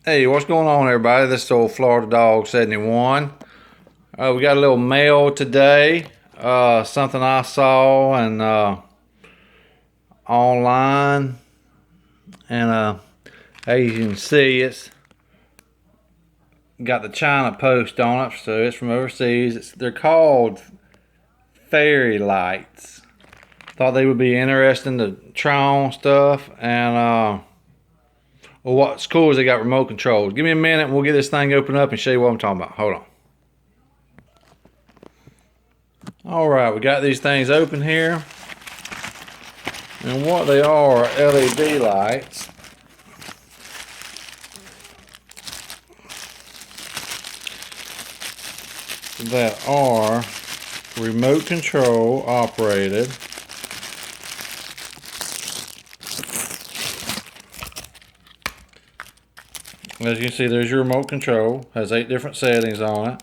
Hey, what's going on, everybody? This is old Florida Dog 71. We got a little mail today. Something I saw and online, and as you can see, it's got the China Post on it, so it's from overseas. They're called fairy lights. Thought they would be interesting to try on stuff, and well, what's cool is they got remote controls. Give me a minute and we'll get this thing opened up and show you what I'm talking about. Hold on. Alright, we got these things open here. And what they are LED lights. That are remote control operated. As you can see, there's your remote control. Has 8 different settings on it.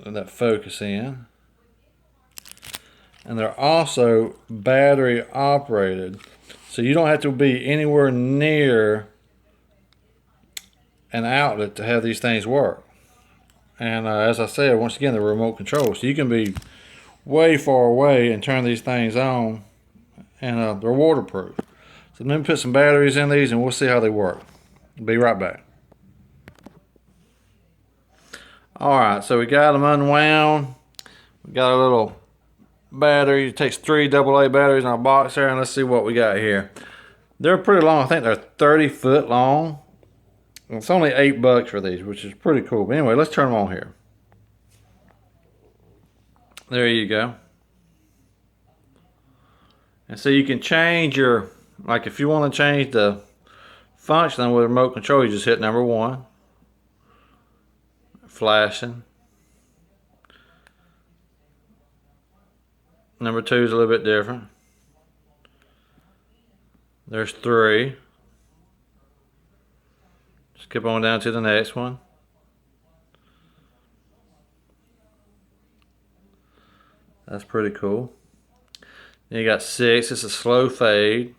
And that focus in. And they're also battery operated. So you don't have to be anywhere near an outlet to have these things work. And as I said, once again, they're remote control. So you can be way far away and turn these things on. And they're waterproof. So let me put some batteries in these and we'll see how they work. Be right back. Alright, so we got them unwound. We got a little battery. It takes 3 AA batteries in our box there, and let's see what we got here. They're pretty long. I think they're 30 foot long. It's only $8 for these, which is pretty cool. But anyway, let's turn them on here. There you go. And so you can change your, like if you want to change the function with remote control, you just hit number 1. Flashing. Number 2 is a little bit different. There's 3. Skip on down to the next one. That's pretty cool. Then you got 6. It's a slow fade.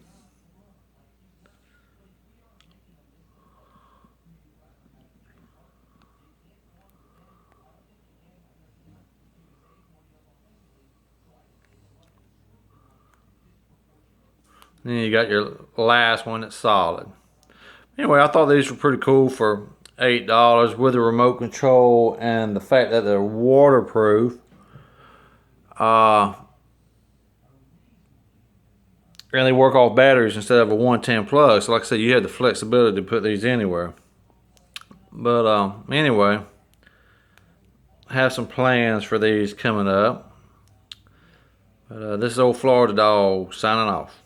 Then you got your last one that's solid. Anyway, I thought these were pretty cool for $8 with the remote control and the fact that they're waterproof. And they work off batteries instead of a 110 plug. So like I said, you have the flexibility to put these anywhere. But anyway, I have some plans for these coming up. But this is old Florida Dog signing off.